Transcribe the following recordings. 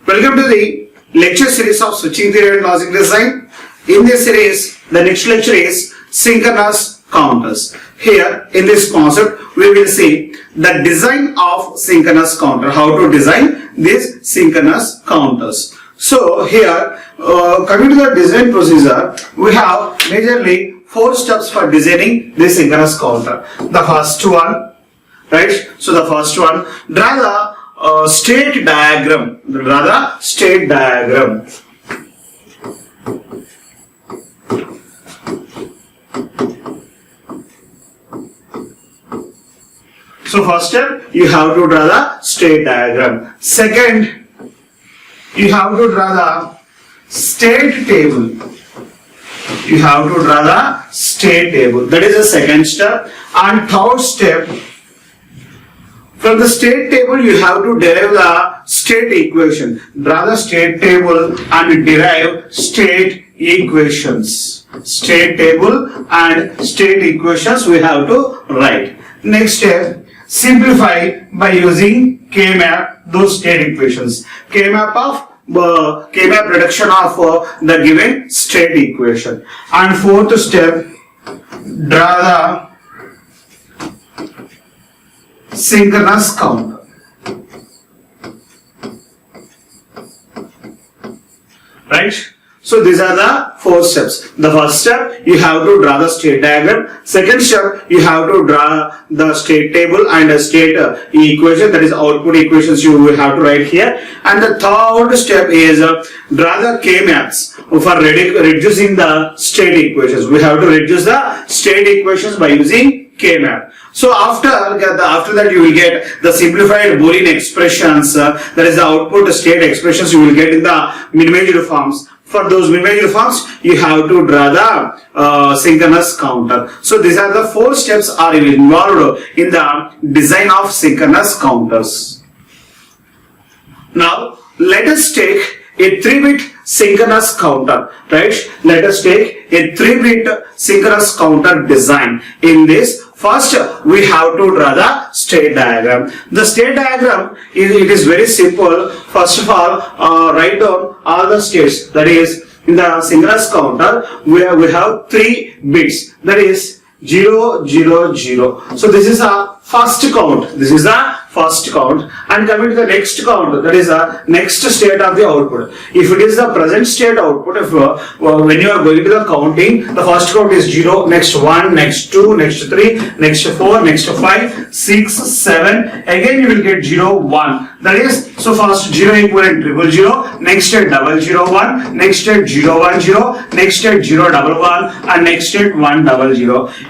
Welcome to the lecture series of switching theory and logic design. In this series, the next lecture is synchronous counters. Here, in this concept, we will see the design of synchronous counter, how to design these synchronous counters. So here, coming to the design procedure, we have majorly 4 steps for designing this synchronous counter. The first one, right? So the first one, draw the state diagram. So first step, you have to draw the state diagram. Second, you have to draw the state table. That is the second step. And third step, from the state table you have to derive the state equation. Draw the state table and derive state equations. State table and state equations we have to write. Next step, simplify by using K-map those state equations. K-map reduction of the given state equation. And fourth step, draw the synchronous counter. Right? So these are the 4 steps. The first step, you have to draw the state diagram. Second step, you have to draw the state table and a state equation, that is output equations you will have to write here. And the third step is draw the K-maps for reducing the state equations. We have to reduce the state equations by using K-map. So after that you will get the simplified Boolean expressions, that is the output state expressions you will get in the min-major forms. For those min-major forms, you have to draw the synchronous counter. So these are the 4 steps are involved in the design of synchronous counters. Now let us take a 3-bit synchronous counter, right? Let us take a 3-bit synchronous counter design. In this, first we have to draw the state diagram. The state diagram is very simple. First of all, write down all the states. That is, in the synchronous counter, we have 3 bits. That is 0, 0, 0. So this is a first count. And coming to the next count, that is the next state of the output. If it is the present state output, if when you are going to the counting, the first count is 0, next 1, next 2, next 3, next 4, next 5, 6, 7. Again you will get 0, 1. That is, so first 0 equivalent 000, next state 001, next state 010, next state 011, and next state 100.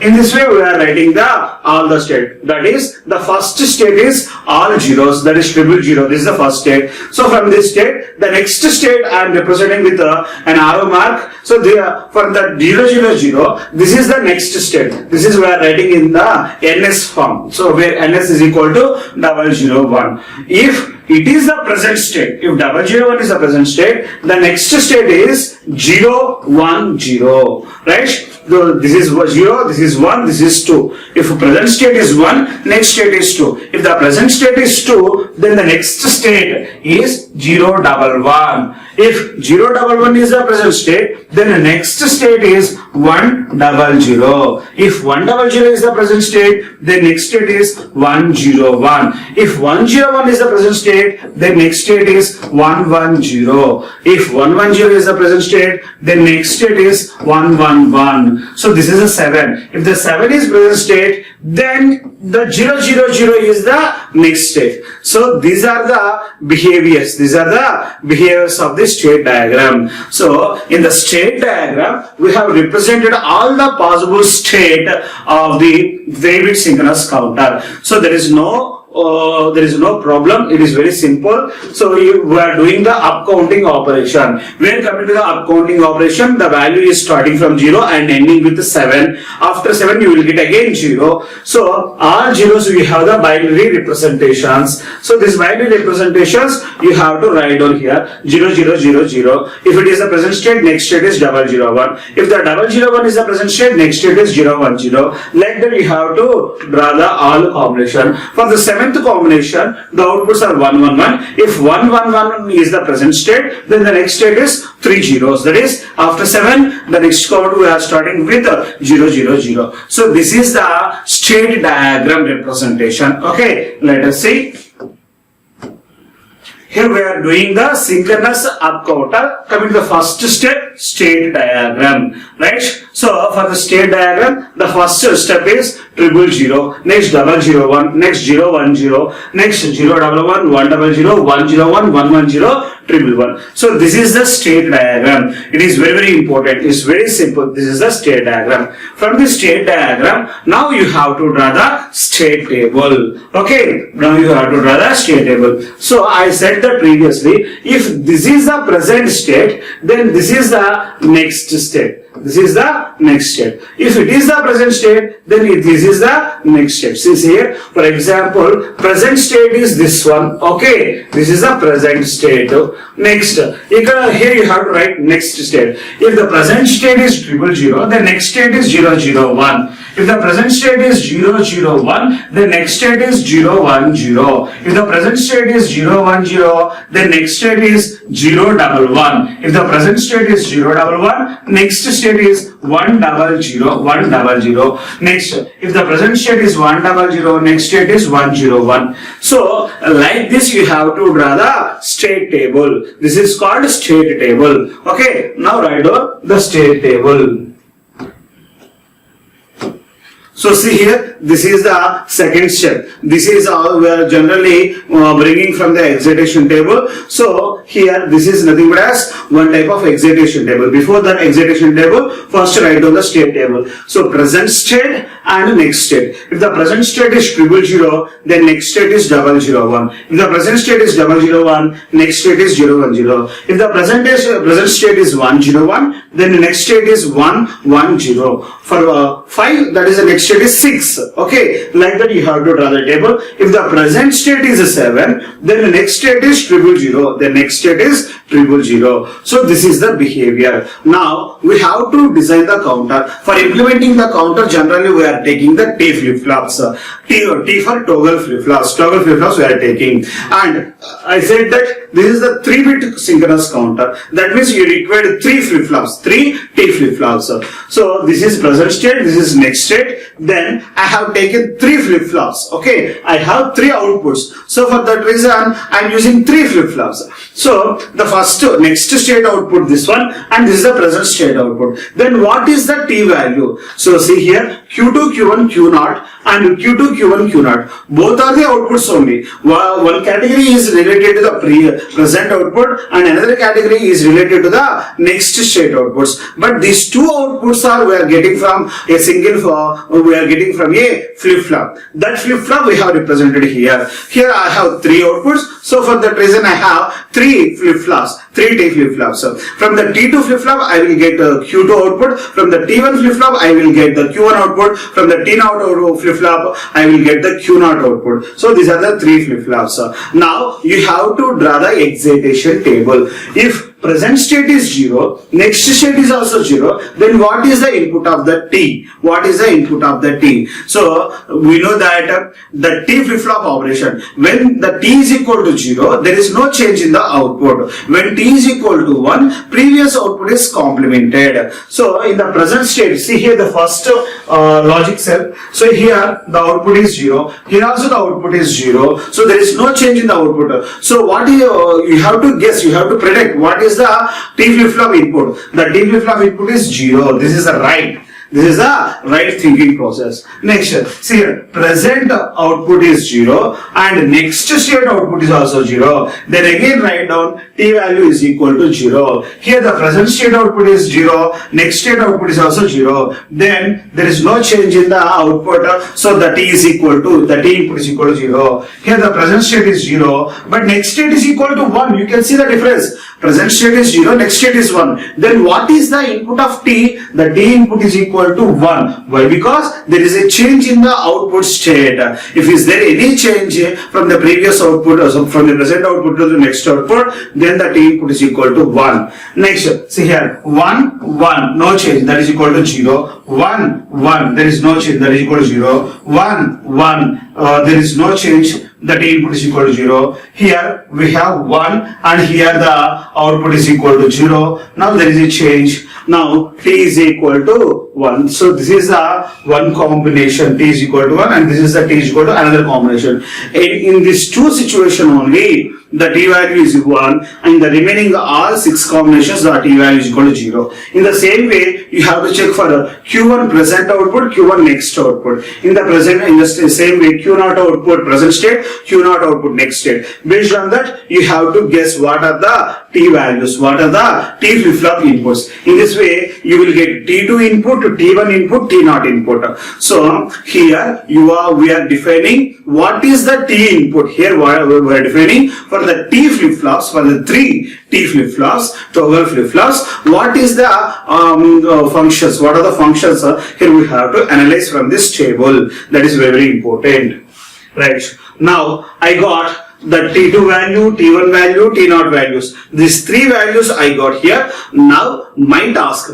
In this way we are writing all the state. That is, the first state is all zeros, that is 000. This is the first state. So from this state, the next state I am representing with an arrow mark. So for the 000, this is the next state. This is we are writing in the NS form. So where NS is equal to 001. If it is the present state, if 001 is the present state, the next state is 010, right? So this is 0, this is 1, this is 2. If present state is 1, next state is 2. If the present state is 2, then the next state is 011. If 011 is the present state, then the next state is 100. If 100 is the present state, then next state is 101. If 101 is the present state, then next state is 110. If 110 is the present state, then next state is 111. So this is a 7. If the 7 is present state, then the 000 is the next state. So these are the behaviors. These are the behaviors of the state diagram. So in the state diagram, we have represented all the possible state of the 3-bit synchronous counter. So there is no problem. It is very simple. So we are doing the upcounting operation. When coming to the upcounting operation, the value is starting from 0 and ending with 7. After 7, you will get again 0. So all zeros we have the binary representations. So these binary representations you have to write down here 0, 0, 0, 0. If it is the present state, next state is 001. If the 001 is the present state, next state is 010. Like that you have to draw the all combination. For the 7 seventh combination, the outputs are 1 1 1. If 1 1 1 is the present state, then the next state is 3 zeros. That is, after 7, the next count we are starting with 0 0 0. So this is the state diagram representation. Okay, let us see. Here we are doing the synchronous up counter. Coming to the first step, state diagram, right? So for the state diagram, the first step is 0 0 0, next 0 0 1, next 0 1 0, next 0 1 1 1 0 0 1 0 1 1 1 0 1 1. So this is the state diagram. It is very important. It's very simple. This is the state diagram. From the state diagram, now you have to draw the state table. Okay, now you have to draw the state table. So I said that previously, if this is the present state, then this is the next state. This is the next state. If it is the present state, then this is the next state. See here, for example, present state is this one. Okay, this is the present state. Next, here you have to write next state. If the present state is 0 0, the next state is 0 0 1. If the present state is 0 0 1, the next state is 0 1 0. If the present state is 0 1 0, the next state is 0 1 1. If the present state is 0 1 1, next state is 1 0 0 1 0 0. Next, if the present state is 1 0 0, next state is 1 0 1. So like this you have to draw the state table. This is called state table. Okay, now write down the state table. So see here, this is the second step. This is all we are generally bringing from the excitation table. So here, this is nothing but as one type of excitation table. Before that excitation table, first write down the state table. So present state and next state. If the present state is 0 0, then next state is 0 0 1. If the present state is 0 0 1, next state is 0 1 0. If the present state is 1 0 1, then the next state is 1 1 0. For 5, that is the next state is 6. Okay, like that you have to draw the table. If the present state is 7, then the next state is 0 0. The next state is 0 0. So this is the behavior. Now we have to design the counter. For implementing the counter, generally we are taking the T flip-flops. T for toggle flip-flops. Toggle flip-flops we are taking. And I said that this is the 3-bit synchronous counter. That means you require 3 flip-flops, 3 T flip-flops. So this is present state, this is next state. Then I have taken 3 flip-flops. Okay, I have 3 outputs. So for that reason, I am using 3 flip-flops. So the first next state output, this one, and this is the present state output. Then what is the T value? So see here, Q2, Q1, Q0 and Q2, Q1, Q0. Both are the outputs only. One category is related to the present output and another category is related to the next state outputs. But these two outputs are we are getting from a single, we are getting from a flip-flop. That flip-flop we have represented here. Here I have 3 outputs. So for that reason I have 3 flip-flops, 3 T flip-flops. From the T2 flip-flop I will get the Q2 output. From the T1 flip-flop I will get the Q1 output. From the T0 flip-flop I will get the Q0 output. So these are the 3 flip-flops. Now you have to draw the excitation table. If present state is 0, next state is also 0, then what is the input of the T? What is the input of the T? So we know that the T flip-flop operation, when the T is equal to 0, there is no change in the output. When T is equal to 1, previous output is complemented. So in the present state, see here the first logic cell. So here the output is 0. Here also the output is 0. So there is no change in the output. So what you have to guess, you have to predict what is the T flip-flop input. The T flip-flop input is 0. This is the right. This is the right thinking process. Next, see here, present output is 0 and next state output is also 0. Then again write down T value is equal to 0. Here the present state output is 0, next state output is also 0. Then there is no change in the output, so the T is equal to, the T input is equal to 0. Here the present state is 0, but next state is equal to 1. You can see the difference. Present state is 0, next state is 1. Then what is the input of T? The T input is equal equal to 1. Why? Because there is a change in the output state. If is there any change from the previous output or from the present output to the next output, then the T input is equal to 1. Next, see here, 1, 1, no change, that is equal to 0. 1, 1, there is no change, that is equal to 0. 1, 1, there is no change, the T input is equal to 0. Here we have 1 and here the output is equal to 0. Now there is a change. Now T is equal to 1. So this is a one combination, T is equal to 1, and this is the T is equal to another combination. In these two situations only, the T value is 1, and the remaining all 6 combinations, the T value is equal to 0. In the same way, you have to check for Q1 present output, Q1 next output. In the same way, Q0 output present state, Q0 output next state. Based on that, you have to guess what are the T values, what are the T flip-flop inputs. In this way, you will get T2 input, T1 input, T0 input. So here we are defining what is the T input. Here we are defining for the T flip-flops, for the 3 T flip-flops, toggle flip-flops, what is the functions, what are the functions here we have to analyze from this table. That is very important. Right. Now I got the T2 value, T1 value, T0 values. These 3 values I got here. Now my task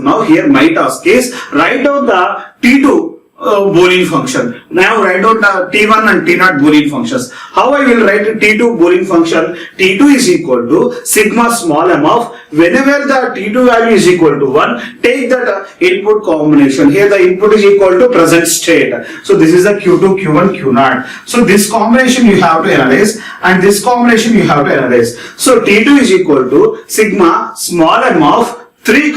is write down the T2 Boolean function. Now write down the T1 and T0 Boolean functions. How I will write the T2 Boolean function? T2 is equal to sigma small m of, whenever the T2 value is equal to 1, take that input combination. Here the input is equal to present state. So this is the Q2, Q1, Q0. So this combination you have to analyze, and this combination you have to analyze. So T2 is equal to sigma small m of 3,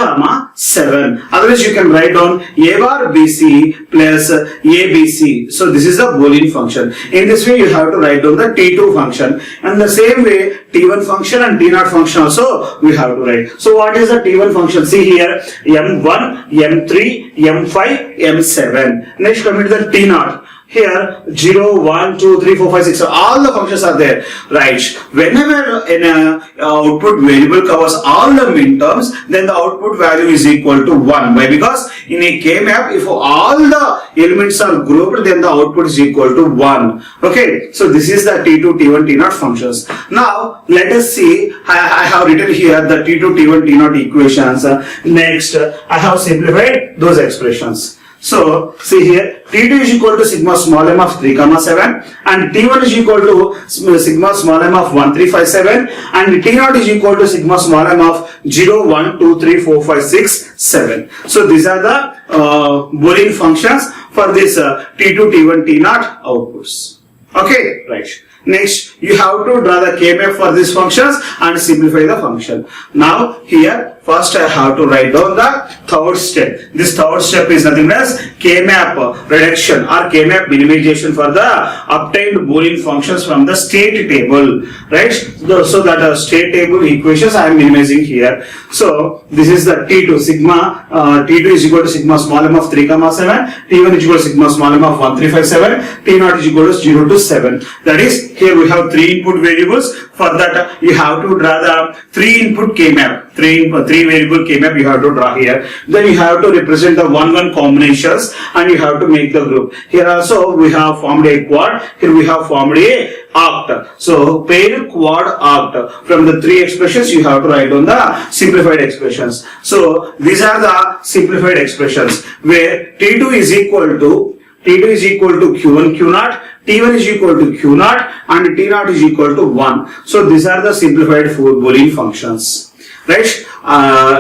7. Otherwise you can write down A bar BC plus ABC. So this is the Boolean function. In this way you have to write down the T2 function. And the same way T1 function and T0 function also we have to write. So what is the T1 function? See here, M1, M3, M5, M7. Next come to the T0. Here 0, 1, 2, 3, 4, 5, 6, all the functions are there, right? Whenever an output variable covers all the minterms, then the output value is equal to 1. Why? Because in a K-map, if all the elements are grouped, then the output is equal to 1. Okay, so this is the T2, T1, T0 functions. Now let us see, I have written here the T2, T1, T0 equations. Next, I have simplified those expressions. So see here, T2 is equal to sigma small m of 3, 7, and T1 is equal to sigma small m of 1, 3, 5, 7, and T0 is equal to sigma small m of 0, 1, 2, 3, 4, 5, 6, 7. So these are the Boolean functions for this T2, T1, T0 outputs. Okay, right. Next, you have to draw the K-map for these functions and simplify the function. Now, here, first I have to write down the third step. This third step is nothing as K-map reduction or K-map minimization for the obtained Boolean functions from the state table, right? So that state table equations I am minimizing here. So, this is the T2, sigma, T2 is equal to sigma small m of 3, 7, T1 is equal to sigma small m of 1, 3, 5, 7, T0 is equal to 0 to 7. That is, here we have 3 input variables. For that, you have to draw the 3 input K-map, 3 variable K-map you have to draw here. Then you have to represent the 1-1 combinations and you have to make the group. Here also we have formed a quad, here we have formed a oct. So pair, quad, oct. From the 3 expressions you have to write down the simplified expressions. So these are the simplified expressions where T2 is equal to Q1, Q0, T1 is equal to Q0 and T0 is equal to 1. So these are the simplified Boolean functions. Right?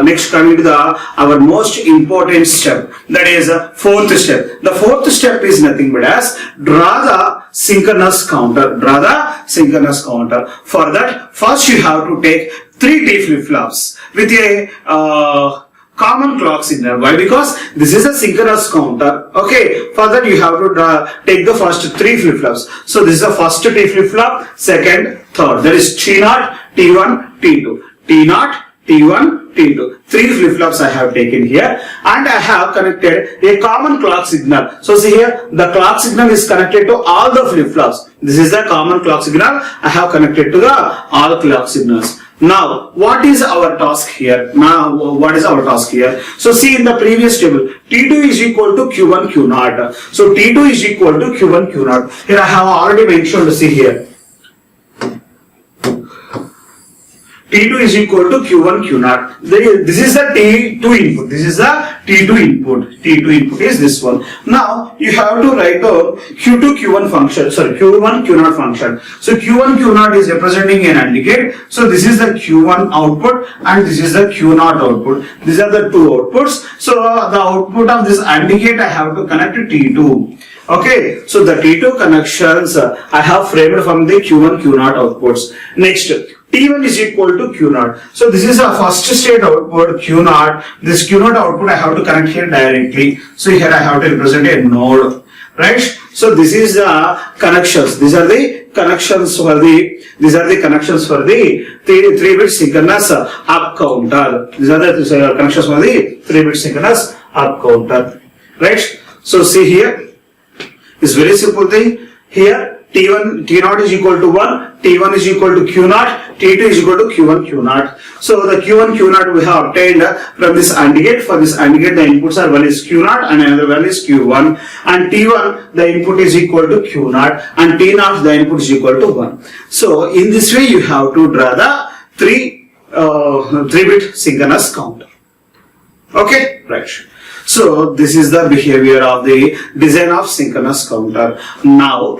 Next coming to our most important step, that is fourth step. The fourth step is nothing but as draw the synchronous counter. Draw the synchronous counter. For that, first you have to take 3 T flip-flops with a common clock signal. Why? Because this is a synchronous counter. Okay, for that you have to take the first 3 flip-flops. So this is the first T flip-flop, second, third. That is T0, T1, T2. T0, T1, T2. 3 flip-flops I have taken here and I have connected a common clock signal. So see here, the clock signal is connected to all the flip-flops. This is the common clock signal I have connected to the all clock signals. Now, what is our task here? So see in the previous table, T2 is equal to Q1 Q naught. So T2 is equal to Q1 Q naught. Here I have already mentioned, see here. T2 is equal to Q1 Q naught. This is the T2 input. This is the T2 input. T2 input is this one. Now you have to write down Q2 Q1 function. Sorry, Q1 Q naught function. So Q1 Q naught is representing an AND gate. So this is the Q1 output and this is the Q naught output. These are the two outputs. So the output of this AND gate I have to connect to T2. Okay, so the T2 connections I have framed from the Q1 Q naught outputs. Next, T1 is equal to Q naught. So this is a first state output Q naught. This Q naught output I have to connect here directly. So here I have to represent a node, right? So this is the connections. These are the connections for the 3-bit synchronous up counter. These are the connections for the 3-bit synchronous up counter, right? So see here, it's very simple thing. Here T1, T0 is equal to 1, T1 is equal to Q naught, T2 is equal to Q1 Q naught. So the Q1 Q naught we have obtained from this AND gate. For this AND gate the inputs are one is Q naught and another one is Q1, and T1 the input is equal to Q naught and T naught the input is equal to 1. So in this way you have to draw the 3-bit synchronous counter. Okay, right. So this is the behavior of the design of synchronous counter. Now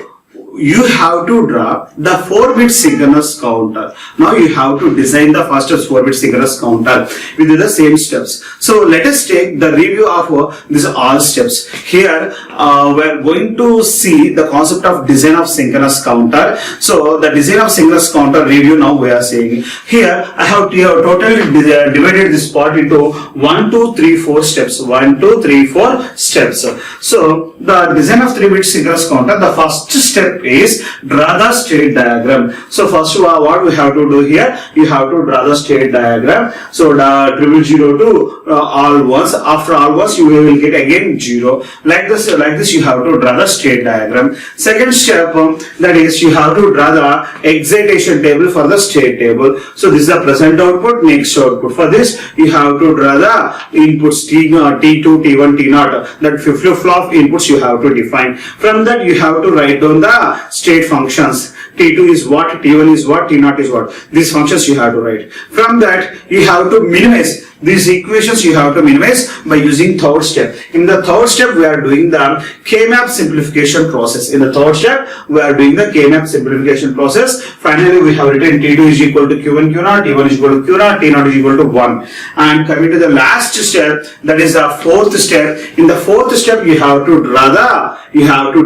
you have to draw the 4-bit synchronous counter. Now you have to design the fastest 4-bit synchronous counter with the same steps. So let us take the review of these all steps. Here we are going to see the concept of design of synchronous counter. So the design of synchronous counter review now we are saying. Here I have totally divided this part into 1, 2, 3, 4 steps. 1, 2, 3, 4 steps. So the design of 3-bit synchronous counter, the first step is draw the state diagram. So first what we have to do here, you have to draw the state diagram. So the 0 to all ones. After all ones you will get again 0. Like this you have to draw the state diagram. Second step, that is you have to draw the excitation table for the state table. So this is the present output, next output. For this you have to draw the inputs T2, T1, T0. That flip-flop inputs you have to define. From that you have to write down the state functions. T2 is what, T1 is what, T0 is what. These functions you have to write. From that you have to minimize these equations, you have to minimize by using third step. In the third step we are doing the K-map simplification process. In the third step we are doing the K-map simplification process. Finally we have written T2 is equal to Q1 Q0, T1 is equal to Q0, T0 is equal to 1. And coming to the last step, that is the fourth step. In the fourth step you have to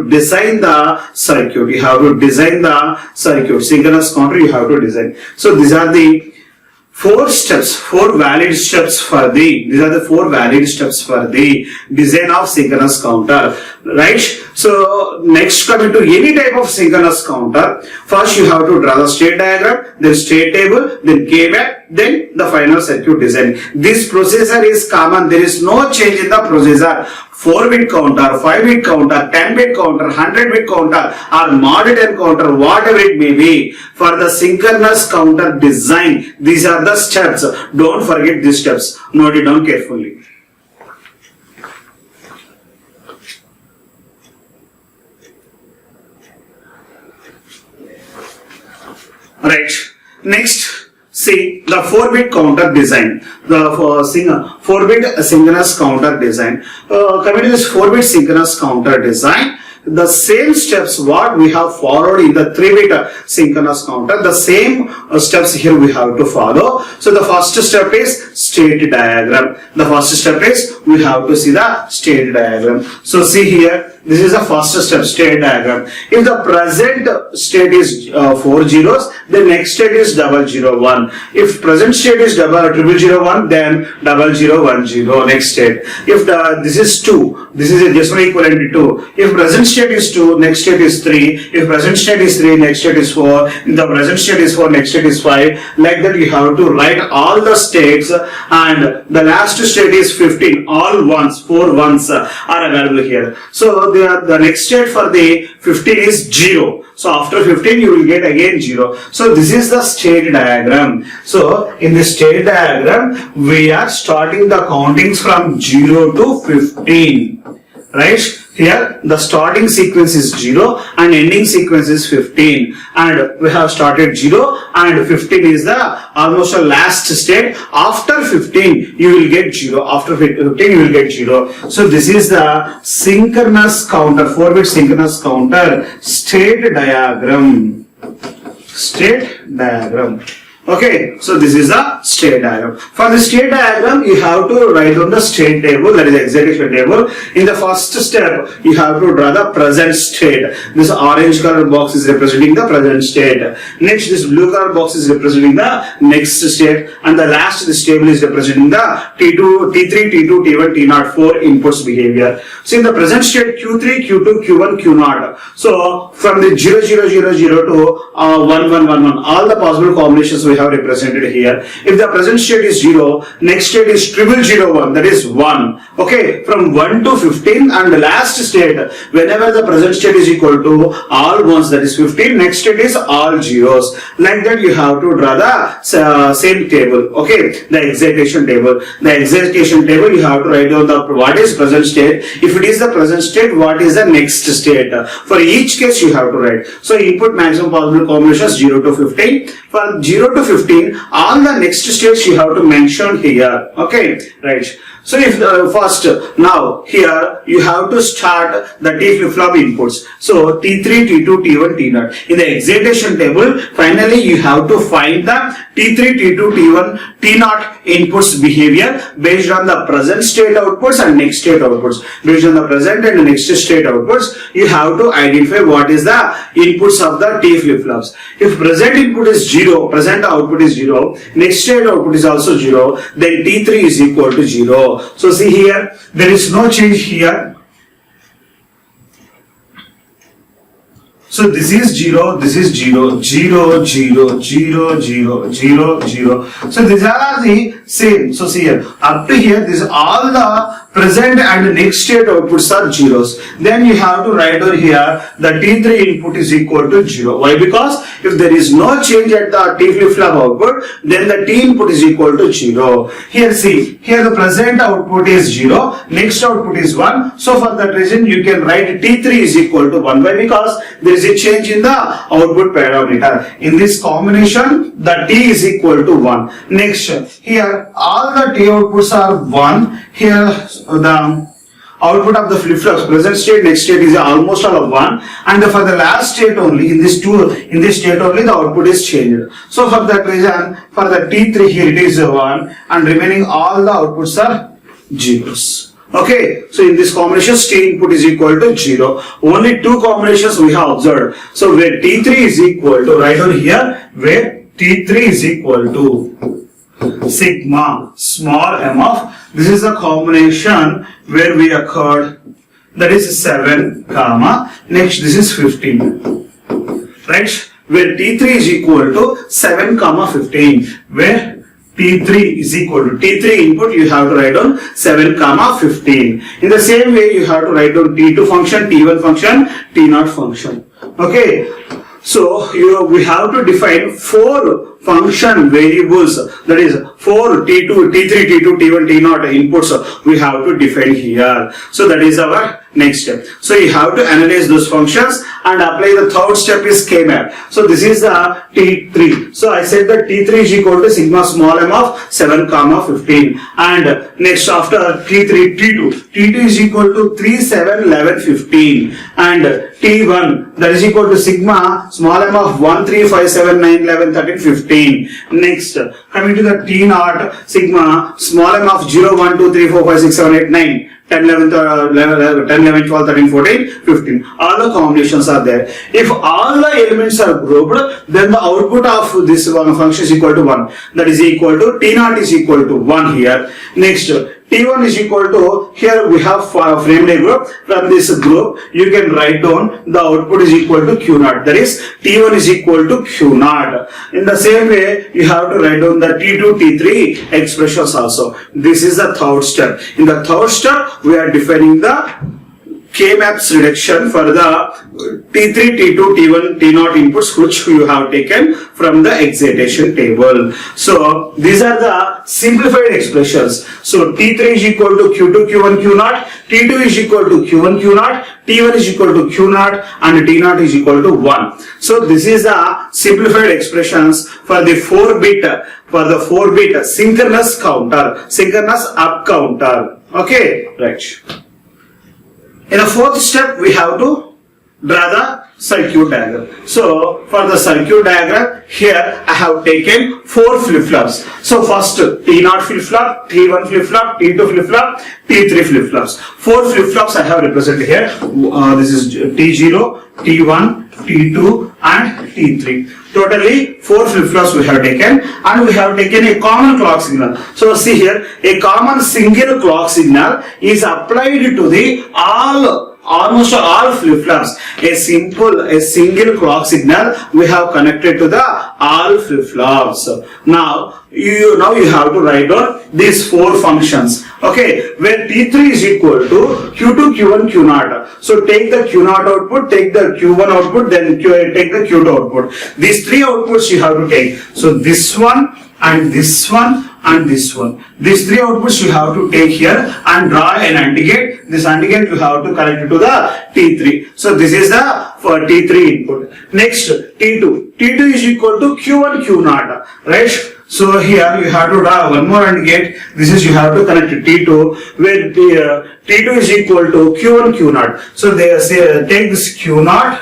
design the circuit. You have to design the circuit. Synchronous counter you have to design. So these are the 4 valid steps for the design of synchronous counter, right? So next, coming to any type of synchronous counter, first you have to draw the state diagram, then state table, then K-map, then the final circuit design. This procedure is common. There is no change in the procedure. 4-bit counter, 5-bit counter, 10-bit counter, 100-bit counter, or mod 10 counter, whatever it may be. For the synchronous counter design, these are the steps. Don't forget these steps. Note it down carefully. Right. Next, see the 4-bit counter design. The 4-bit synchronous counter design. Coming to this 4-bit synchronous counter design, the same steps what we have followed in the 3-bit synchronous counter, the same steps here we have to follow. So the first step is state diagram. The first step is we have to see the state diagram. So see here, this is the first step, state diagram. If the present state is 4 zeros, the next state is 001. If present state is 0001, then 0010, next state. If this is 2, this is a decimal equivalent to 2. If present state is 2, next state is 3. If present state is 3, next state is 4. If the present state is 4, next state is 5. Like that you have to write all the states, and the last state is 15. All ones, 4 ones are available here. So So the next state for the 15 is 0. So after 15 you will get again 0. So this is the state diagram. So in the state diagram we are starting the countings from 0 to 15. Right? Here the starting sequence is 0 and ending sequence is 15, and we have started 0 and 15 is the almost a last state. After 15 you will get 0. After 15 you will get 0. So this is the synchronous counter, 4-bit synchronous counter state diagram. State diagram. Okay, so this is the state diagram. For the state diagram, you have to write down the state table, that is the excitation table. In the first step, you have to draw the present state. This orange color box is representing the present state. Next, this blue color box is representing the next state. And the last, this table is representing the T2, T3, T2, T1, T0, 4 inputs behavior. So in the present state, Q3, Q2, Q1, Q0. So from the 0, 0, 0, 0 to 1, 1, 1, 1, all the possible combinations we have represented here. If the present state is 0, next state is 0001, that is 1. Okay, from 1 to 15, and the last state, whenever the present state is equal to all ones, that is 15, next state is all zeros. Like that you have to draw the same table. Okay, the excitation table. The excitation table you have to write down the what is present state. If it is the present state, what is the next state. For each case you have to write. So input maximum possible combinations 0 to 15. For 0 to 15, all the next states you have to mention here. Okay, right. So if first, now here you have to start the T flip-flop inputs. So T3, T2, T1, T0. In the excitation table, finally you have to find the T3, T2, T1, T0 inputs behavior based on the present state outputs and next state outputs. Based on the present and next state outputs, you have to identify what is the inputs of the T flip-flops. If present input is 0, present output is 0, next state output is also 0, then T3 is equal to 0. So see here, there is no change here. So this is 0, this is 0, 0, 0, 0, 0, 0, 0. So these are the same. So see here, up to here, this all the present and next state outputs are zeros. Then you have to write over here the T3 input is equal to 0. Why? Because if there is no change at the T flip-flop output, then the T input is equal to 0. Here see, here the present output is 0, next output is 1. So for that reason you can write T3 is equal to 1. Why? Because there is a change in the output parameter. In this combination, the T is equal to 1. Next, here all the T outputs are 1. Here the output of the flip-flops, present state, next state is almost all of 1, and for the last state only, in this state only the output is changed. So for that reason, for the T3 here it is 1, and remaining all the outputs are zeros. Okay, so in this combination, T input is equal to 0. Only two combinations we have observed. So where T3 is equal to, write down here, where T3 is equal to sigma small m of, this is a combination where we occurred, that is 7 comma, next this is 15, right, where T3 is equal to 7 comma 15, where T3 is equal to T3 input, you have to write down 7 comma 15. In the same way you have to write down T2 function, T1 function, T0 function. Okay, so we have to define 4 function variables, that is 4 T2, T3, T2, T1, T0 inputs we have to define here. So that is our next step. So you have to analyze those functions and apply the third step is K-map. So this is the T3. So I said that T3 is equal to sigma small m of 7 comma 15, and next after T3, T2 is equal to 3, 7, 11, 15, and T1 that is equal to sigma small m of 1, 3, 5, 7, 9, 11, 13, 15. Next, coming to the T0, sigma small m of 0, 1, 2, 3, 4, 5, 6, 7, 8, 9, 10, 11, 12, 13, 14, 15. All the combinations are there. If all the elements are grouped, then the output of this one function is equal to 1. That is equal to T0 is equal to 1 here. Next, T1 is equal to, here we have framed a group. From this group, you can write down the output is equal to Q0. That is, T1 is equal to Q0. In the same way, you have to write down the T2, T3 expressions also. This is the third step. In the third step, we are defining the K-maps reduction for the T3, T2, T1, T0 inputs which you have taken from the excitation table. So these are the simplified expressions. So T3 is equal to Q2, Q1, Q0, T2 is equal to Q1, Q0, T1 is equal to Q0 and T0 is equal to 1. So this is the simplified expressions for the 4-bit synchronous counter, synchronous up counter. Okay, right. In the fourth step, we have to draw the circuit diagram. So, for the circuit diagram, here I have taken 4 flip-flops. So, first T0 flip-flop, T1 flip-flop, T2 flip-flop, T3 flip-flops. 4 flip-flops I have represented here. This is T0, T1, T2 and T3. Totally 4 flip-flops we have taken, and we have taken a common clock signal. So see here, a common single clock signal is applied to the almost all flip-flops. A single clock signal we have connected to the all flip-flops. Now you have to write down these 4 functions. Okay, where T3 is equal to Q2, Q1, Q0. So take the Q0 output, take the Q1 output, then take the Q2 output. These 3 outputs you have to take. So this one and this one and this one. These 3 outputs you have to take here and draw an AND gate. This AND gate you have to connect it to the T3. So this is the for T3 input. Next T2. T2 is equal to Q1, Q0. Right? So here you have to draw one more AND gate. This is you have to connect to T2 where T2 is equal to Q1, Q0. So they say take this Q0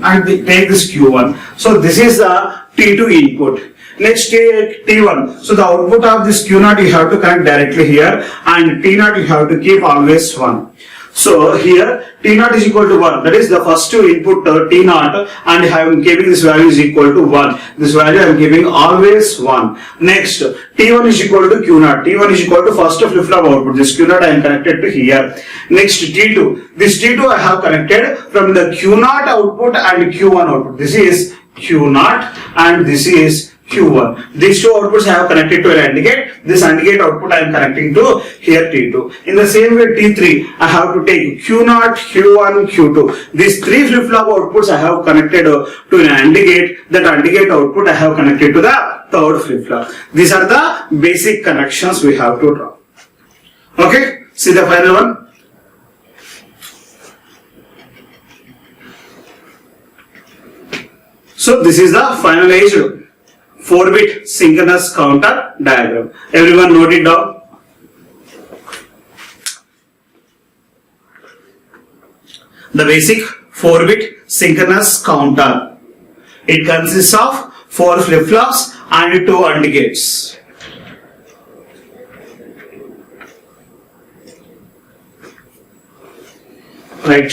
and take this Q1. So this is the T2 input. Next T1. So the output of this Q0 you have to connect directly here, and T0 you have to keep always 1. So here T0 is equal to 1. That is the first input T0, and I am giving this value is equal to 1. This value I am giving always 1. Next T1 is equal to Q0. T1 is equal to first flip-flop output. This Q0 I am connected to here. Next T2. This T2 I have connected from the Q0 output and Q1 output. This is Q0 and this is Q1. These 2 outputs I have connected to an AND gate. This AND gate output I am connecting to here T2. In the same way T3, I have to take Q0, Q1, Q2. These 3 flip-flop outputs I have connected to an AND gate. That AND gate output I have connected to the 3rd flip-flop. These are the basic connections we have to draw. Okay, see the final one. So this is the finalized 4-bit synchronous counter diagram. Everyone note it down. The basic 4-bit synchronous counter. It consists of 4 flip-flops and 2 AND gates. Right.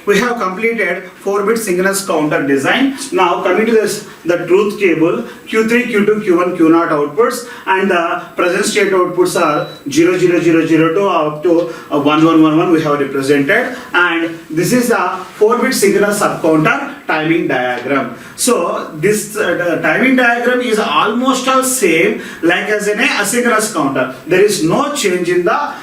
We have completed 4-bit synchronous counter design. Now coming to the truth table, Q3, Q2, Q1, Q0 outputs, and the present state outputs are 0, 0, 0, 0, 2 up to 1, 1, 1, 1 we have represented, and this is the 4-bit synchronous subcounter timing diagram. So this timing diagram is almost all same like as in a asynchronous counter. There is no change in the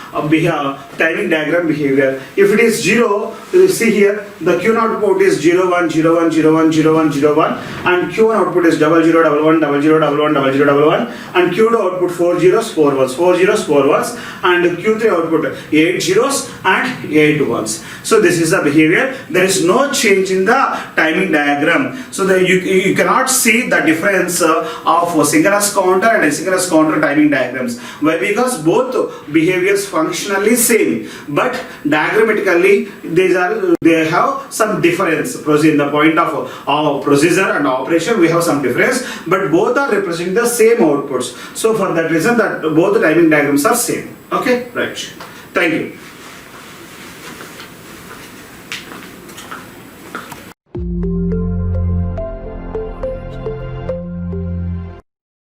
timing diagram behavior. If it is 0, you see here the Q0 output is 0, 1, 0, 1, 0, 1, 0, 1, 0, 1, and Q1 output is 0, 0, 1, 1, 0, 0, 1, 1, 0, 1, 1, and Q2 output 4 zeros, 4 1s, 4 zeros, 4 1s, and Q3 output 8 zeros and 8 1s. So this is the behavior. There is no change in the timing diagram. So you cannot see the difference of synchronous counter and asynchronous counter timing diagrams. Why? Because both behaviors functionally same, but diagrammatically they have some difference. In the point of procedure and operation we have some difference, but both are representing the same outputs. So for that reason that both the timing diagrams are same. Okay, right. Thank you.